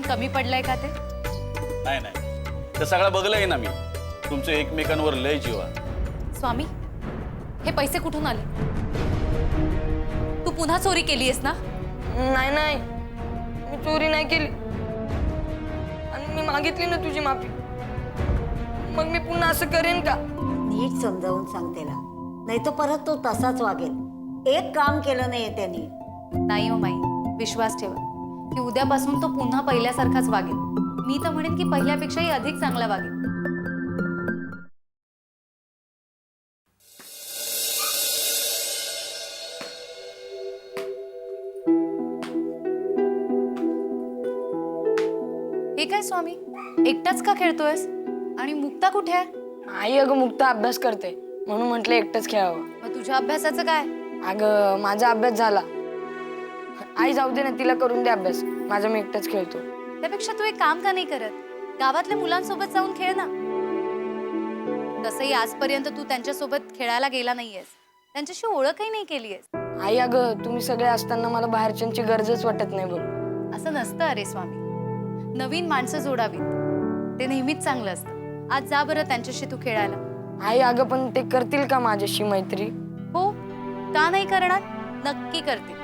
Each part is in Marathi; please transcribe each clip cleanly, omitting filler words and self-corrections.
कमी पडलंय का ते? नाही नाही, ते सगळं बघलंय ना मी. तुमचं एकमेकांवर लय जीवा. स्वामी, हे पैसे कुठून आले? तू पुन्हा चोरी केलीयस ना? नाही नाही, मी चोरी नाही केली आणि मी मागितली ना तुझी माफी. मग मी पुन्हा असं करेन का? नीट समजावून सांग त्याला, नाही तर परत तो तसाच वागेल. एक काम केलं नाहीये त्यांनी. नाही हो माई, विश्वास ठेवा की उद्यापासून तो पुन्हा पहिल्यासारखाच वागेल. मी तर म्हणेन की पहिल्यापेक्षाही अधिक चांगला वागेल. हे काय स्वामी, एकटाच का खेळतोयस? आणि मुक्ता कुठे आहे? आई अगं मुक्ता अभ्यास करते म्हणून म्हटलं एकटंच खेळावं. मग तुझ्या अभ्यासाचं काय? अगं माझा अभ्यास झाला. आई जाऊ दे ना, तिला करून दे अभ्यास. माझा मी एकटाच खेळतो. त्यापेक्षा तू एक काम का नाही करत? गावातल्या मुलांसोबत जाऊन खेळ ना. तसंही आजपर्यंत तू त्यांच्यासोबत खेळायला गेला नाहीयेस, त्यांच्याशी ओळखही नाही केलीयस. आई अगं तुम्ही सगळे असताना मला बाहेरच्यांची गरजच वाटत नाही बघ. असं नसतं अरे स्वामी, नवीन माणसं जोडावीत, ते नेहमीच चांगलं असतं. आज जा बरं त्यांच्याशी तू खेळायला. आई अगं पण ते करतील का माझ्याशी मैत्री? हो, का नाही करणार? नक्की करतील.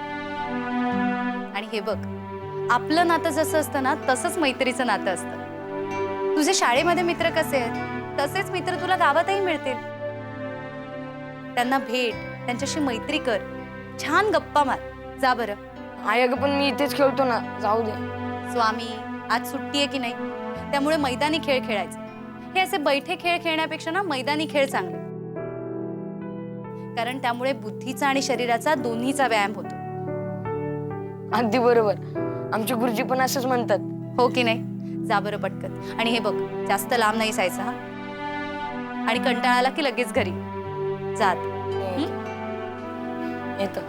आणि हे बघ, आपलं नातं जसं असतं ना तसंच मैत्रीचं नातं असतं. तुझे शाळेमध्ये मित्र कसे आहेत तसेच मित्र तुला गावातही मिळतील. त्यांना भेट, त्यांच्याशी मैत्री कर, छान गप्पा मार. जा बरं. आई अगं पण मी इथेच खेळतो ना, जाऊ दे. स्वामी, आज सुट्टी आहे की नाही, त्यामुळे मैदानी खेळ खेळायचे. हे असे बैठे खेळ खेळण्यापेक्षा ना मैदानी खेळ चांगले, कारण त्यामुळे बुद्धीचा आणि शरीराचा दोन्हीचा व्यायाम होतो. अगदी बरोबर, आमचे गुरुजी पण असंच म्हणतात. हो की नाही? जा बरं पटकन. आणि हे बघ, जास्त लांब नाही जायचं हा. आणि कंटाळा आला की लगेच घरी जात. येतो.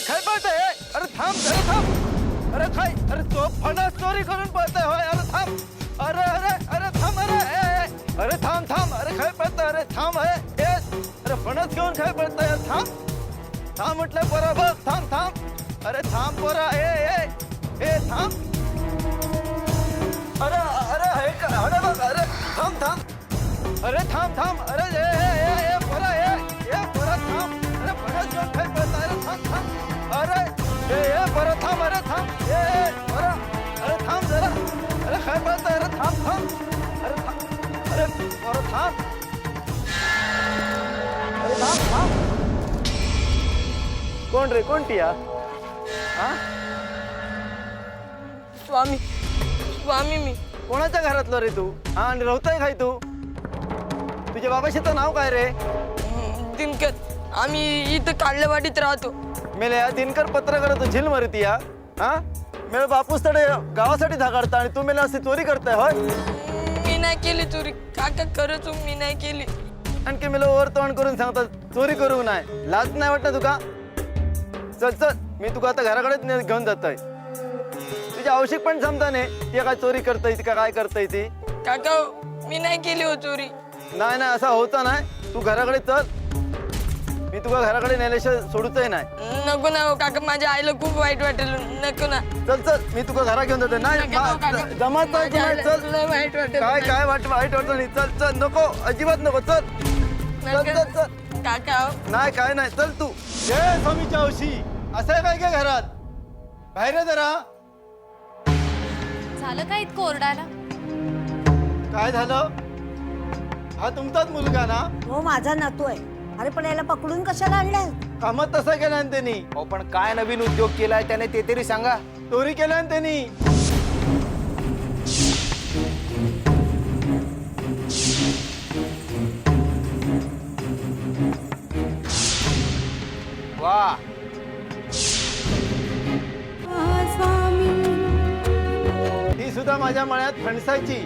काय पळतंय? अरे थांब, अरे थांब, अरे काय? अरे तो फणस चोरी करून पळतोय होय? अरे थांब, अरे अरे अरे थांब, अरे अरे थांब थांब, अरे काय पळतंय? अरे थांब, अरे फणस घेऊन काय पळतंय? थांब थांब म्हटलं पोरा, बघ थांब थांब, अरे थांब पोरा, ए थांब, अरे अरे हे काय? अरे बघ, अरे थांब थांब, अरे थांब थांब, अरे पोरा, पोरा थांब, अरे फणस घेऊन काय पळतंय? अरे थांब थांब, अरे पोरा थांब, अरे थांब, पोरा, अरे थांब जरा, अरे काय पळतंय? अरे थांब थांब, अरे अरे पोरा थांब, अरे थांब थांब. कोण रे, कोणती या? हा? स्वामी, स्वामी मी. कोणाच्या घरातलं रे तू? हा, आणि राहतोय काय तू? तुझ्या बाबाशी तर नाव काय रे? दिनकर. आम्ही इथं काढल्यावाडीत राहतो. मेले या दिनकर पत्र करतो, झिल मारती या. हा, मेळ बापूस तडे गावासाठी धाकाडता आणि तू मेला अशी चोरी करताय होय? मी नाही केली चोरी काका, खरंच मी नाही केली. आणखी मेला वर तोंड करून सांगतात चोरी करू नाही. लाज नाही वाटत तुका? चल चल, मी तुका आता घराकडेच घेऊन जातोय. तुझी आवश्यक पण समजा नाही ती काय चोरी करताय, ती का काय करताय ती. काका मी नाही केली हो चोरी. नाही नाही, असा होता नाही. तू घराकडे चल, मी तुका घराकडे नेल्याशिवाय सोडूचही नाही. नको ना हो काका, माझ्या आईला खूप वाईट वाटेल. नको ना. चल चल, मी तुका घरा घेऊन जाते. नाही नको काका. जमात नाही, माझ्या आईला चल. लय वाईट वाटेल. काय काय वाईट वाटत नाही. चल चल, नको, अजिबात नको. चल चल नको. चल चल. काका हो. नाही काय नाही, चल तू. जय स्वामीच्या औशी. असं आहे काय घरात? बाहेर ये जरा. झालं का इतकं ओरडायला? काय झालं? हा तुमचाच मुलगा ना? हो, माझा नातू आहे. अरे पण याला पकडून कशाला आणलाय? कामात तसं केलं ना त्यांनी. हो पण काय नवीन उद्योग केलाय त्याने ते तरी सांगा. चोरी केलं ना त्यांनी. वा, ती सुद्धा माझ्या मळ्यात फणसायची.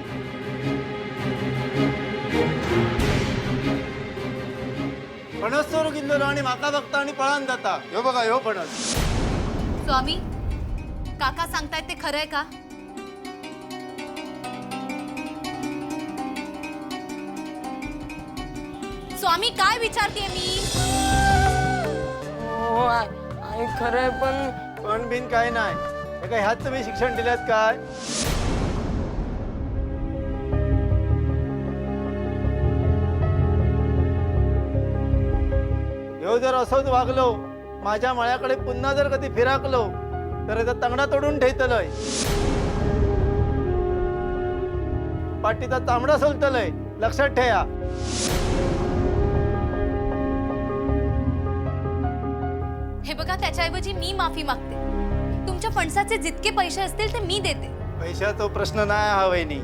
फणस चोरू गेलेलो आणि माका बघता आणि पळान जाता. ह्यो बघा, ह्यो फणस. स्वामी, काका सांगतायत ते खरंय का? स्वामी काय विचारतेय मी? हो आई खरं आहे पण पण बिन काय नाही हे काय ह्यात तुम्ही शिक्षण दिल्यात काय? ह्यो जर असंच वागलो माझ्या मळ्याकडे पुन्हा जर कधी फिराकलो तर याचा तंगडा तोडून ठेवतलंय, पाठीचा तांबडा सोलतलंय, लक्षात ठेवा. हे बघा, त्याच्याऐवजी मी माफी मागते. तुमच्या फणसाचे जितके पैसे असतील ते मी देते. पैशाचा प्रश्न नाही हा वहिनी.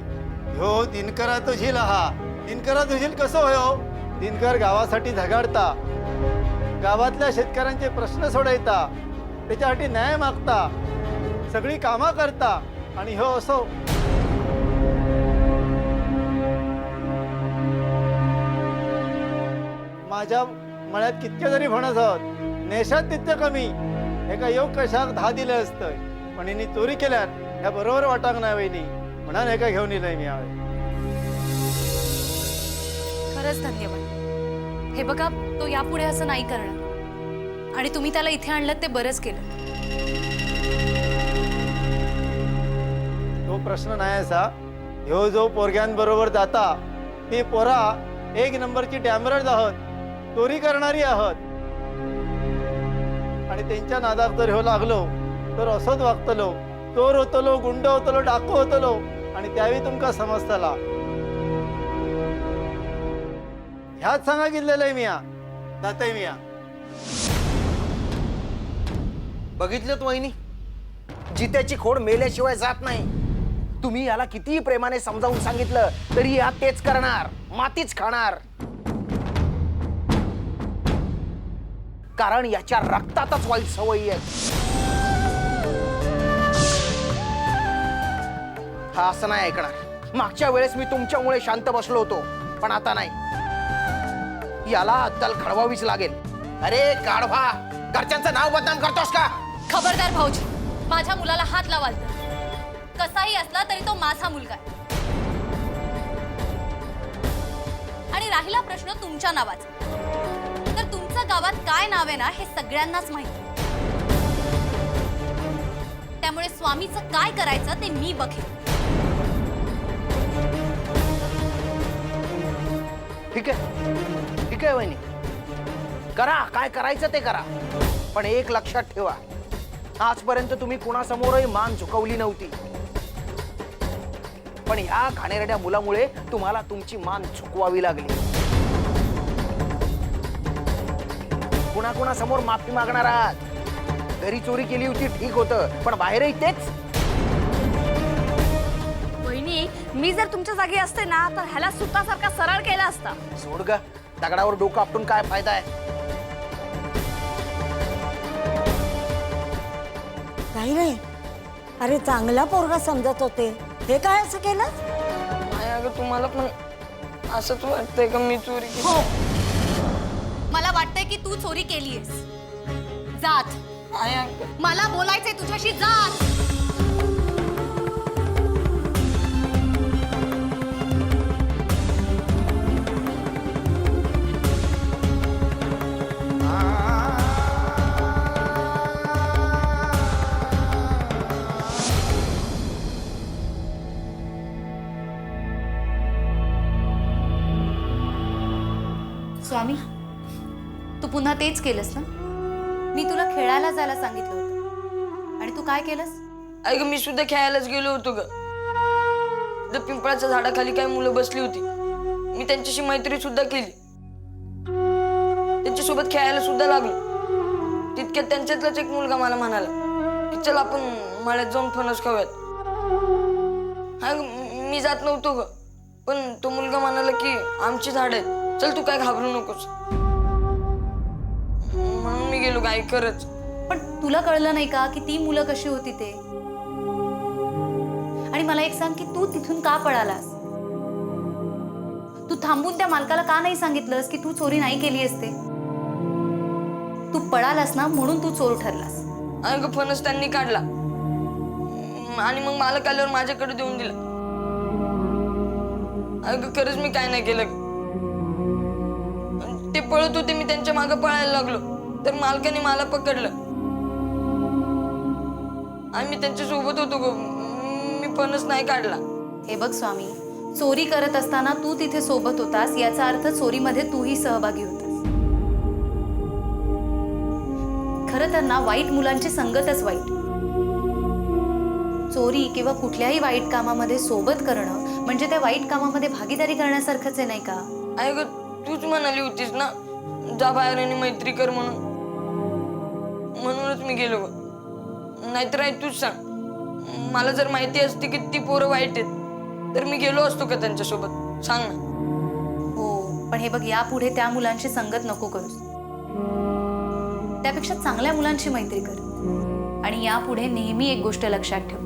ह्यो दिनकरा तो झील हा. दिनकरा तो झील कसं होयो? दिनकर गावासाठी झगाडता, गावातल्या शेतकऱ्यांचे प्रश्न सोडवता, त्याच्यासाठी न्याय मागता, सगळी कामं करता आणि ह्यो असो माझ्या मळ्यात कितके जरी फणस आहोत नेशात तितके कमी. एका योग कशाक 10 दिलं असतं पण हिने चोरी केल्यात ह्या बरोबर वाटांक नाही वहिनी, म्हणून एका घेऊन येलोय मी यावेळी. खरंच धन्यवाद. हे बघा, तो यापुढे असं नाही करणार आणि तुम्ही त्याला इथे आणलं ते बरंच केलं. तो प्रश्न नाही असा. ह्यो जो पोरग्यांबरोबर जाता ती पोरा 1 नंबरची डॅमरर्स आहोत, चोरी करणारी आहोत आणि त्यांच्या नादात जर ह्यो लागलो तर असंच वागतलो, चोर होतलो, गुंड होतलो, डाकू होतलो आणि त्यावेळी तुमका समजतला. ह्याच सांगा गेलेलं आहे मिया, जातय मिया. बघितलं वहिनी, जित्याची खोड मेल्याशिवाय जात नाही. तुम्ही याला कितीही प्रेमाने समजावून सांगितलं तरी या तेच करणार, मातीच खाणार. कारण याच्या रक्तातच वाईट सवयी आहेत. हा असं नाही ऐकणार. मागच्या वेळेस मी तुमच्यामुळे शांत बसलो होतो, पण आता नाही. याला अद्दल घडवावीच लागेल. अरे गाढवा, घरच्यांचं नाव बदनाम करतोस का? खबरदार भाऊजी, माझ्या मुलाला हात लावाल तर. कसाही असला तरी तो माझा मुलगा आहे. आणि राहिला प्रश्न तुमच्या नावाचा, तर तुमचं गावात काय नाव आहे ना हे सगळ्यांनाच माहिती. त्यामुळे स्वामीचं काय करायचं ते मी बघेन. ठीक आहे वहिनी, करा काय करायचं ते करा. पण एक लक्षात ठेवा, आजपर्यंत तुम्ही कुणासमोरही मान झुकवली नव्हती, पण ह्या घाणेरड्या मुलामुळे तुम्हाला तुमची मान झुकवावी लागली. कुणाकुणासमोर माफी मागणार आहात? घरी चोरी केली होती ठीक होतं, पण बाहेरही तेच. वहिनी, मी जर तुमच्या जागी असते ना तर ह्याला सुतासारखा सरळ केला असता. सोड ग, दगडावर डोकं आपटून काय फायदा आहे? काही नाही. अरे चांगला पोरगा समजत होते, हे काय असं केलं? आई अगं तुम्हाला पण असंच वाटतंय का मी चोरी केली? हो, मला वाटतंय की तू चोरी केलीयस. जात, आई अगं मला बोलायचंय तुझ्याशी. जात. स्वामी, तू पुन्हा तेच केलंस ना? मी तुला खेळायला जायला सांगितलं होतं आणि तू काय केलंस? आई गं मी सुद्धा खेळायलाच गेलो होतो ग. त्या पिंपळाच्या झाडाखाली काही मुलं बसली होती. मी त्यांच्याशी मैत्री सुद्धा केली, त्यांच्यासोबत खेळायला सुद्धा लागलो. तितक्यात त्यांच्यातलाच एक मुलगा मला म्हणाला की चल आपण मळ्यात जाऊन फणस खाऊयात. हा मी जात नव्हतो ग, पण तो मुलगा म्हणाला की आमची झाड आहेत, चल तू काय घाबरू नकोस. म्हणून मी गेलो गाय खरंच. पण तुला कळलं नाही का की ती मुलं कशी होती ते? आणि मला एक सांग की तू तिथून का पळालास? तू थांबून त्या मालकाला का नाही सांगितलंस की तू चोरी नाही केली असते? तू पळालास ना म्हणून तू चोर ठरलास. अगं फणस त्यांनी काढला आणि मग मालक आल्यावर माझ्याकडे देऊन दिला. अगं खरंच मी काय नाही केलं ग. ते पळत होते, मी त्यांच्या मागे पळायला लागलो तर मालकाने मला पकडलं आणि मी त्यांच्या सोबत होतो ग. मी फणस नाही काढला. हे बघ स्वामी, चोरी करत असताना तू तिथे सोबत होतास याचा अर्थ चोरीमध्ये तूही सहभागी होतास. खरं तर ना, वाईट मुलांची संगतच वाईट. चोरी किंवा कुठल्याही वाईट कामामध्ये सोबत करणं म्हणजे त्या वाईट कामामध्ये भागीदारी करण्यासारखंच आहे, नाही का? आई ग, तूच म्हणाली होतीस ना जा बाहेर आणि मैत्री कर म्हणून. म्हणूनच मी गेलो ग. नाहीतर आई तूच सांग, मला जर माहिती असती की ती पोरं वाईट आहेत तर मी गेलो असतो का त्यांच्यासोबत? सांग ना. हो, पण हे बघ, यापुढे त्या मुलांची संगत नको करूस. त्यापेक्षा चांगल्या मुलांची मैत्री कर. आणि यापुढे नेहमी एक गोष्ट लक्षात ठेव,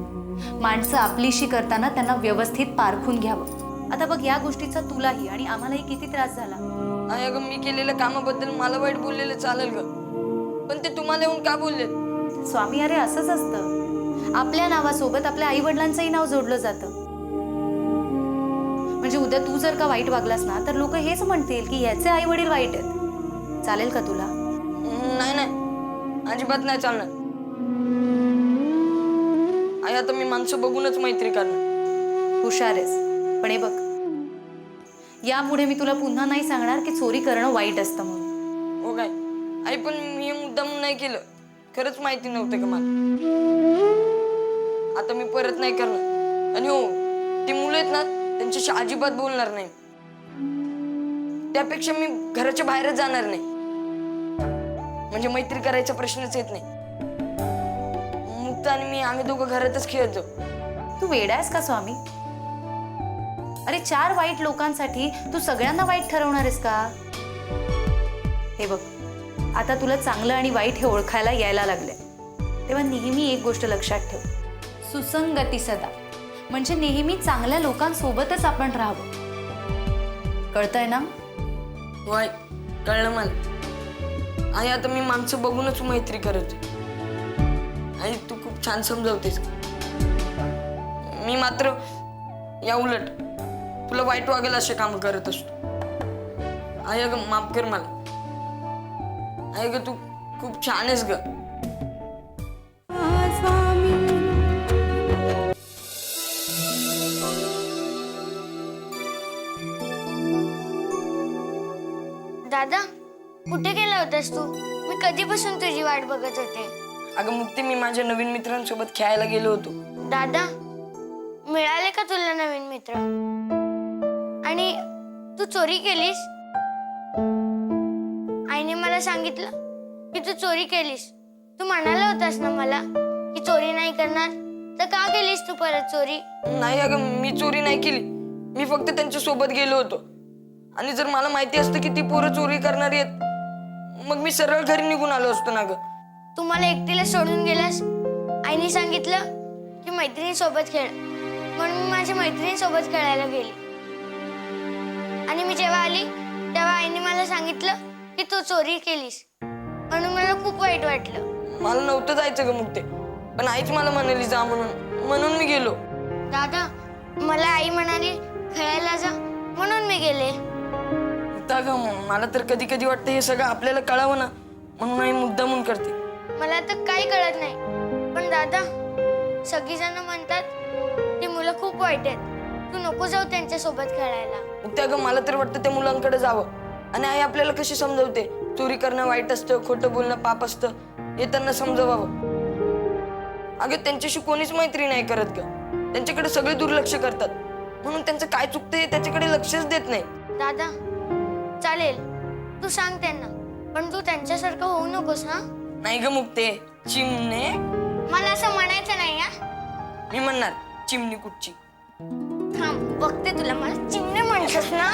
माणसं आपलीशी करताना त्यांना व्यवस्थित पारखून घ्यावं. आता बघ, या गोष्टीचा तुलाही आणि आम्हालाही किती त्रास झाला. आई अगं, मी केलेल्या कामाबद्दल मला वाईट बोललेलं चालेल ग, पण ते तुम्हाला येऊन का बोललेत? स्वामी, अरे असंच असतं, आपल्या नावासोबत आपल्या आई वडिलांचंही नाव जोडलं जातं. म्हणजे उद्या तू जर का वाईट वागलास ना तर लोक हेच म्हणतील की ह्याचे आई वडील वाईट आहेत. चालेल का तुला? नाही नाही, अजिबात नाही चालणार. आई आता मी माणसं बघूनच मैत्री करणार. हुशार आहेस, पण हे बघ, यापुढे मी तुला पुन्हा नाही सांगणार की चोरी करणं वाईट असतं म्हणून. हो काय आई, पण मी हे मुद्दाम नाही केलं. खरंच माहिती नव्हतं का मला. आता मी परत नाही करणार. आणि हो, ती मुलं आहेत ना त्यांच्याशी अजिबात बोलणार नाही. त्यापेक्षा मी घराच्या बाहेरच जाणार नाही. म्हणजे मैत्री करायचा प्रश्नच येत नाही. मुक्त आणि मी आम्ही दोघं घरातच खेळत जाऊ. तू वेडा आहेस का स्वामी? अरे 4 वाईट लोकांसाठी तू सगळ्यांना वाईट ठरवणार आहेस का? हे बघ, आता तुला चांगलं आणि वाईट हे ओळखायला यायला लागले, तेव्हा नेहमी एक गोष्ट लक्षात ठेव, सुसंगती सदा. म्हणजे नेहमी चांगल्या लोकांसोबतच आपण राहावं. कळतंय ना? वाय, कळलं मला. आई आता मी माणसं बघूनच मैत्री करत. आई तू खूप छान समजावतेस. मी मात्र या उलट तुला वाईट वागेल असे काम करत असतो. आई अगं माफ कर मला. आई ग, तू खूप छान आहेस ग. दादा, कुठे गेला होतास तू? मी कधीपासून तुझी वाट बघत होते. अगं मुक्ती, मी माझ्या नवीन मित्रांसोबत खेळायला गेलो होतो. दादा, मिळाले का तुला नवीन मित्र? आणि तू चोरी केलीस? आईने मला सांगितलं की तू चोरी केलीस. तू म्हणाला होतास ना मला की चोरी नाही करणार, तर का केलीस तू परत चोरी? नाही अगं, मी चोरी नाही केली. मी फक्त त्यांच्या सोबत गेलो होतो. आणि जर मला माहिती असतं की ती पोरं चोरी करणारी आहेत मग मी सरळ घरी निघून आलो असतो ना ग. तू मला एकटीला सोडून गेलास. आईने सांगितलं की मैत्रिणीसोबत खेळ, म्हणून मी माझ्या मैत्रिणीसोबत खेळायला गेली. आणि मी जेव्हा आली तेव्हा आईने मला सांगितलं की तू चोरी केलीस, म्हणून मला खूप वाईट वाटलं. मला नव्हतं जायचं ग मुक्ते, पण आईच मला म्हणाली जा म्हणून मी गेलो. दादा, मला आई म्हणाली खेळायला जा, म्हणून मी गेले. मला तर कधी कधी वाटतं हे सगळं आपल्याला कळावं ना, म्हणून आई मुद्दामून करते. मला तर काही कळत नाही. पण दादा, सगळीजण म्हणतात ती मुलं खूप वाईट आहेत, तू नको जाऊ त्यांच्यासोबत खेळायला. मला तर वाटतं त्या मुलांकडे जावं. आणि आई आपल्याला कशी समजवते चोरी करणं वाईट असतं, खोटं बोलणं पाप असतं, हे त्यांना समजवावं. अगं त्यांच्याशी कोणीच मैत्री नाही करत ग. त्यांच्याकडे सगळे दुर्लक्ष करतात, म्हणून त्यांचं काय चुकतंय त्याच्याकडे लक्षच देत नाही. दादा, चालेल, तू सांग त्यांना, पण तू त्यांच्यासारखं होऊ नकोस ना. नाही ग मुक्ते, चिमणे. मला असं म्हणायचं नाही. हा, मी म्हणणार चिमणी कुठची. थांब, बघते तुला. मला चिमणे म्हणतोस ना.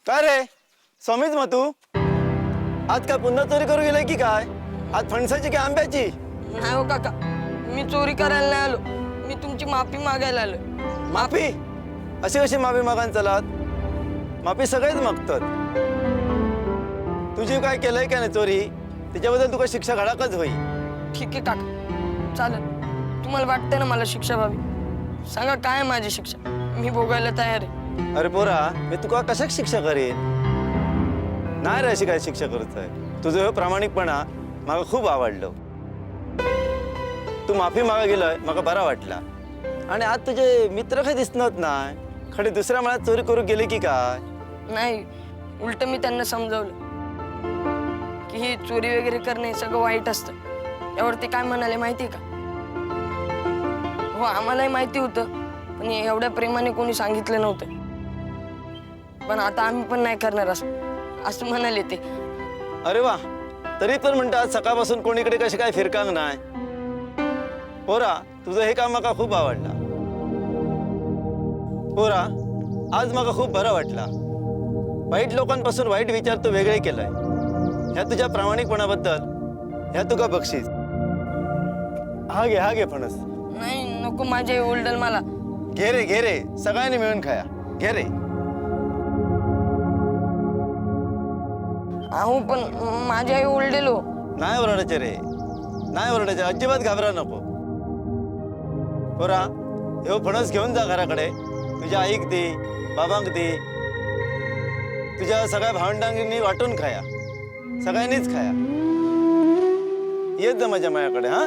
काय रे समीच मग तू आज काय पुन्हा चोरी करू गेलाय की काय? आज फणसाची की आंब्याची? नाही हो काका, मी चोरी करायला नाही आलो. मी तुमची माफी मागायला आलो. माफी? अशी कशी माफी मागायला चलात? माफी सगळेच मागतात. तुझी काय केलंय का नाही चोरी त्याच्याबद्दल तुका शिक्षा घडाकच होई. ठीक आहे काका, चालेल. तुम्हाला वाटतं ना मला शिक्षा व्हावी, सांगा काय आहे माझी शिक्षा, मी भोगायला तयार आहे. अरे पोरा, मी तुका कशाक शिक्षा करेन? नाही रे अशी काय शिक्षा करत आहे. तुझं प्रामाणिकपणा मला खूप आवडलं. तू माफी मागा गेलोय मला बरा वाटला. आणि आज तुझे मित्र काही दिसणार नाही. खडे दुसऱ्या मळ्यात चोरी करू गेले की काय? नाही, उलट मी त्यांना समजावलं की ही चोरी वगैरे करणे सगळं वाईट असतं. यावरती काय म्हणाले माहिती का? हो, आम्हालाही माहिती होतं, पण एवढ्या प्रेमाने कोणी सांगितलं नव्हतं. पण आता आम्ही पण नाही करणार असं म्हणाले ते. अरे वा, तरी पण म्हणतात सकाळपासून कोणीकडे कशी काय फिरकांग नाही. पोरा, तुझं हे काम मला खूप आवडला. पोरा, आज मला खूप बरं वाटला. वाईट लोकांपासून वाईट विचार तू वेगळे केलाय. ह्या तुझ्या प्रामाणिकपणाबद्दल ह्या तुका बक्षीस. हा घे फणस. नाही, नको, माझे ओल्डल मला. घे रे सगळ्यांनी मिळून खाया. घे रे. अहो, पण माझे आई ओल्डेलो. नाही ओरडायचे रे, नाही ओरडायचे. अजिबात घाबरा नको. पोरा, हे फणस घेऊन जा घराकडे. तुझ्या आईक दे, बाबांक दे, तुझ्या सगळ्या भावंडांनी वाटून खाया. सगळ्यांनीच खाया. येत जा माझ्या मायाकडे. हा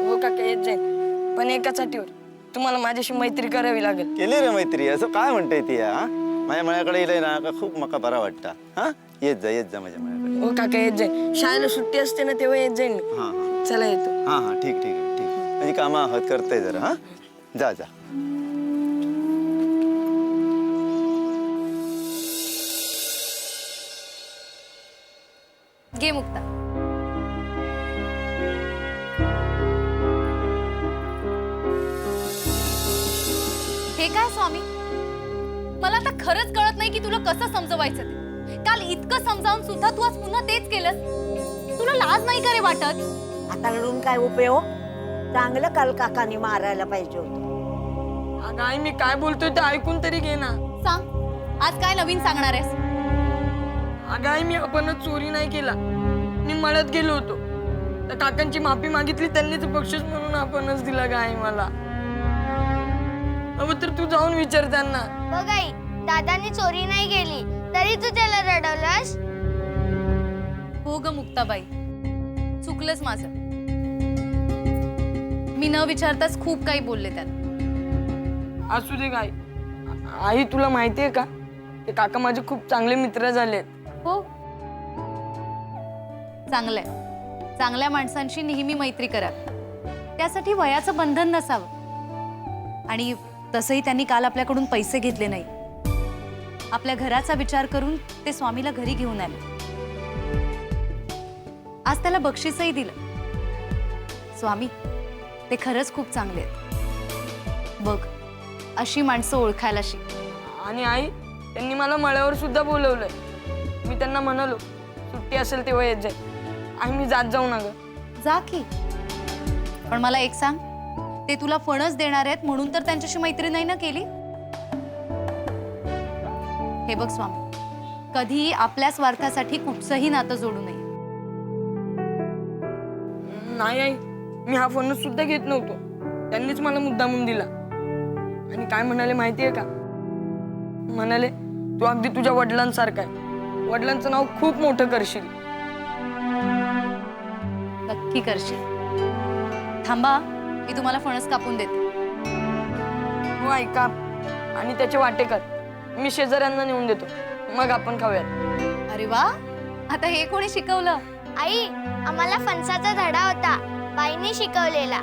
हो काका, येत जाईल, पण एकाच अटीवर. तुम्हाला माझ्याशी मैत्री करावी लागेल. केली रे मैत्री. असं काय म्हणते ती? हा, माझ्या मायाकडे येईल ना का खूप मका बरा वाटता. हा, येत जा माझ्या मायाकडे. हो काका, येत जाईल. शाळेला सुट्टी असते ना तेव्हा येत जाईल मी. हा, चला, येतो. हा, ठीक आहे. म्हणजे कामा आहात करताय जरा. हा, जा. घे मुक्ता. हे काय स्वामी, मला आता खरंच कळत नाही की तुला कसं समजवायचं ते. काल इतकं समजावून सुद्धा तू आज पुन्हा तेच केलंस. तुला लाज नाही का रे वाटत? आता रडून काय उपयोग? चांगलं काल काकांनी मारायला पाहिजे होतं. अगं आई, मी काय बोलतोय ते ऐकून तरी घे ना. सांग, आज काय नवीन सांगणार आहेस? अगं आई, मी आपणच चोरी नाही केला. मी मळ्यात गेलो होतो, तर काकांची माफी मागितली, त्यांनीच बक्षीस म्हणून आपणच दिला गाय मला. अब तर तू जाऊन विचार त्यांना. बघ आई, दादानी चोरी नाही केली तरी तू त्याला रडवलंस. हो ग मुक्ताबाई, चुकलंच माझं. मी न विचारताच खूप काही बोलले त्यात. असू दे गाय. आई, तुला माहितीये का, ते काका माझे खूप चांगले मित्र झालेत. हो, चांगलंय. चांगल्या माणसांशी नेहमी मैत्री करा. त्यासाठी वयाचं बंधन नसावं. आणि तसंही त्यांनी काल आपल्याकडून पैसे घेतले नाही. आपल्या घराचा विचार करून ते स्वामीला घरी घेऊन आले. आज त्याला बक्षीसही दिलं. स्वामी, ते खरंच खूप चांगले आहेत. बघ, अशी माणसं ओळखायला शिक. आणि आई, त्यांनी मला मळ्यावर सुद्धा बोलवलंय. मी त्यांना म्हणालो सुट्टी असेल तेव्हा येत जाईल. आई, मी जाऊ ना ग. जा की. पण मला एक सांग, ते तुला फणस देणार आहेत म्हणून तर त्यांच्याशी मैत्री नाही ना केली? हे बघ स्वामी, कधीही आपल्या स्वार्थासाठी कुठचंही नातं जोडू नये. नाही आई, मी हा फणस सुद्धा घेत नव्हतो. त्यांनीच मला मुद्दामून दिला. आणि काय म्हणाले माहितीये का? म्हणाले, तू अगदी तुझ्या वडिलांसारखा आहे. वडिलांचं नाव खूप मोठं करशील. नक्की करशील. थांबा, मी तुम्हाला फणस कापून देते. हो आई, काप. आणि त्याचे वाटे कर. मी शेजाऱ्यांना नेऊन देतो, मग आपण खाऊयात. अरे वा, आता हे कोणी शिकवलं? आई, आम्हाला फणसाचा धडा होता, बाईंनी शिकवलेला.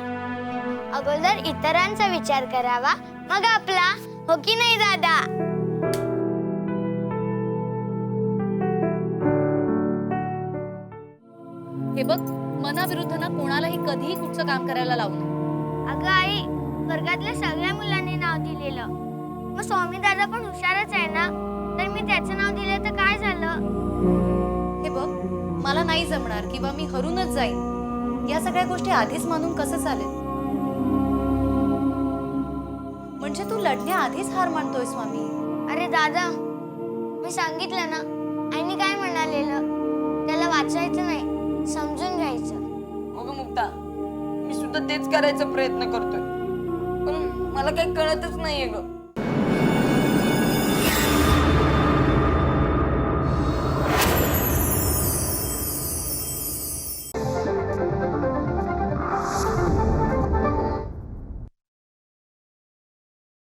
अगोदर इतरांचा विचार करावा, मग आपला. हो की नाही दादा? हे बघ, मनाविरुद्ध ना कोणालाही कधीही कुठचं काम करायला लावू नये. अगं आई, वर्गातल्या सगळ्या मुलांनी नाव दिलेलं. मग स्वामी दादा पण हुशारच आहे ना, तर मी त्याचं नाव दिलं तर काय झालं? हे बघ, मला नाही जमणार किंवा मी हरूनच जाईन, या सगळ्या गोष्टी आधीच मानून कसं चालेल? म्हणजे तू लढण्याआधीच हार मानतोय स्वामी? अरे दादा, मी सांगितलं ना, आईने काय म्हणालेलं, त्याला वाचायचं नाही, समजून घ्यायचं. हो ग मुक्ता, मी सुद्धा तेच करायचा प्रयत्न करतोय, पण मला काही कळतच नाहीये ग.